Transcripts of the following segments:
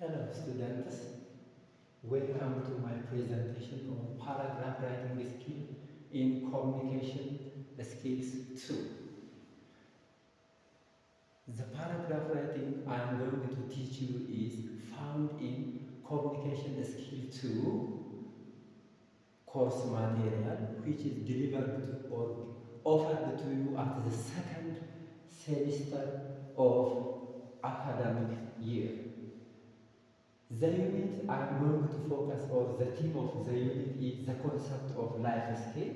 Hello students, welcome to my presentation on paragraph writing skill in communication skills 2. The paragraph writing I am going to teach you is found in communication skill 2 course material, which is delivered or offered to you at the second semester of academic year. The unit I am going to focus on, the theme of the unit is the concept of life skill.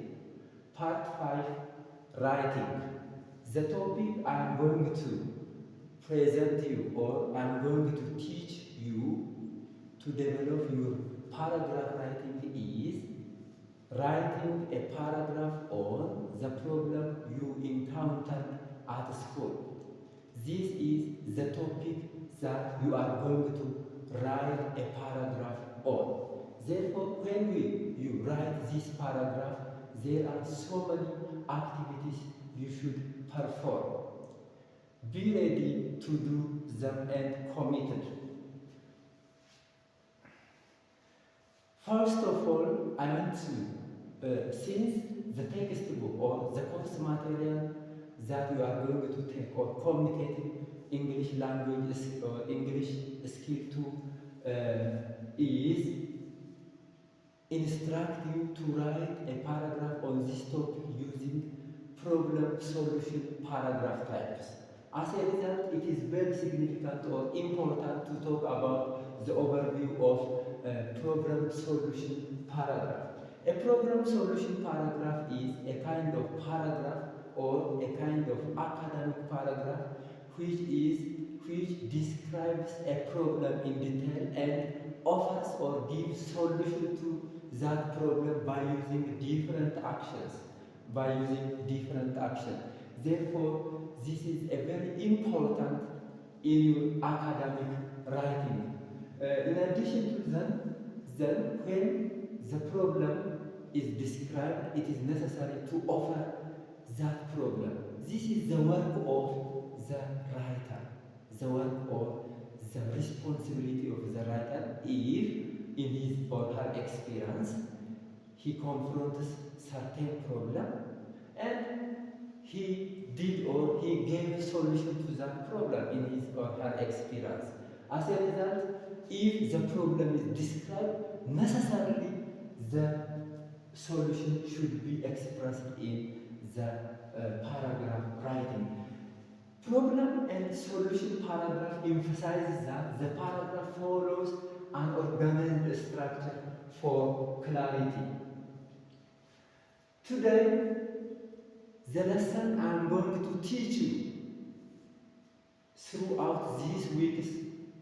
Part 5, writing. The topic I am going to present you or I am going to teach you to develop your paragraph writing is writing a paragraph on the problem you encountered at school. This is the topic that you are going to write a paragraph on. Therefore, when you write this paragraph, there are so many activities you should perform. Be ready to do them and committed. First of all, I want to, since the textbook or the course material that you are going to take or communicating English language or English skill 2 is instruct you to write a paragraph on this topic using problem solution paragraph types. As a result, it is very significant or important to talk about the overview of problem solution paragraph. A problem solution paragraph is a kind of paragraph or a kind of academic paragraph which describes a problem in detail and offers or gives solution to that problem by using different actions. Therefore, this is a very important in your academic writing. In addition to that, when the problem is described, it is necessary to offer that problem. This is the work of the writer, the work or the responsibility of the writer if in his or her experience he confronts certain problem and he did or he gave solution to that problem in his or her experience. As a result, if the problem is described, necessarily the solution should be expressed in the paragraph writing. Problem and solution paragraph emphasizes that the paragraph follows an organized structure for clarity. Today, the lesson I am going to teach you throughout this week's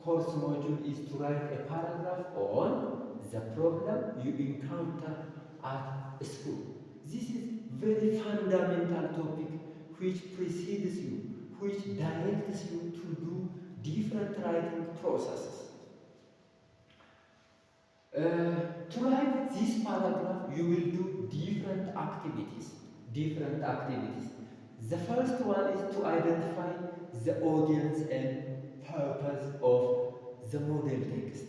course module is to write a paragraph on the problem you encounter at school. This is very fundamental topic which precedes you, which directs you to do different writing processes. To write this paragraph, you will do different activities. The first one is to identify the audience and purpose of the model text.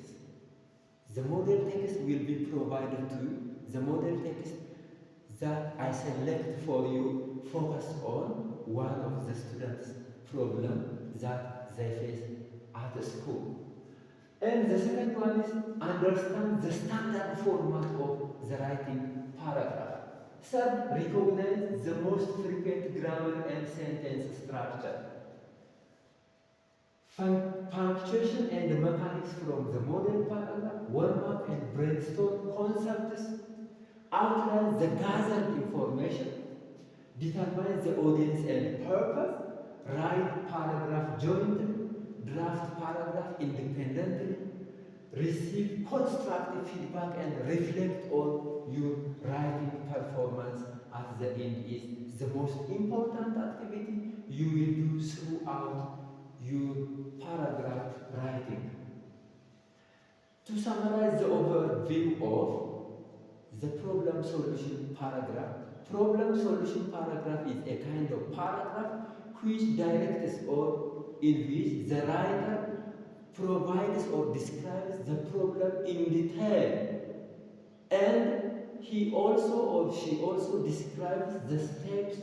The model text will be provided to you. The model text that I select for you focus on one of the students' problem that they face at school. And the second one is understand the standard format of the writing paragraph. Third, recognize the most frequent grammar and sentence structure. Punctuation and mechanics from the model paragraph, warm up and brainstorm concepts, outline the gathered information, determine the audience and purpose, write paragraph jointly, draft paragraph independently, receive constructive feedback and reflect on your writing performance at the end is the most important activity you will do throughout your paragraph writing. To summarize the overview of the problem solution paragraph. Problem solution paragraph is a kind of paragraph which directs or in which the writer provides or describes the problem in detail, and he also or she also describes the steps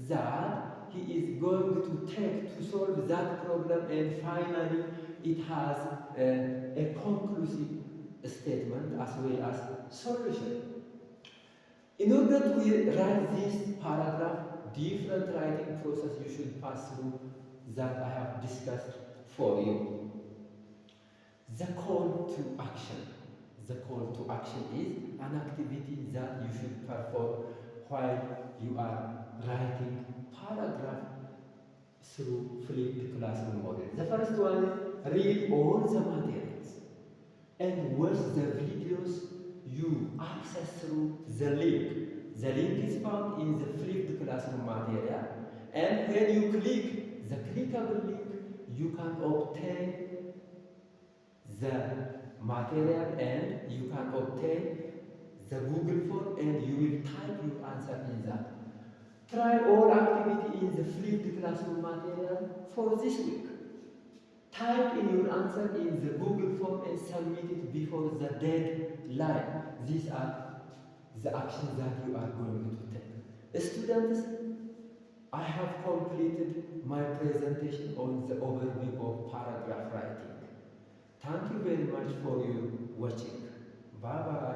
that he is going to take to solve that problem, and finally it has a conclusive statement as well as solution. In order to write this paragraph, different writing process you should pass through that I have discussed for you. The call to action. The call to action is an activity that you should perform while you are writing paragraph through flipped classroom model. The first one is read all the materials and watch the videos you access through the link. The link is found in the flipped classroom material, and when you click the clickable link, you can obtain the material and you can obtain the Google form, and you will type your answer in that. Try all activity in the flipped classroom material for this week. Type in your answer in the Google form and submit it before the deadline. These are the actions that you are going to take. Students, I have completed my presentation on the overview of paragraph writing. Thank you very much for your watching. Bye bye.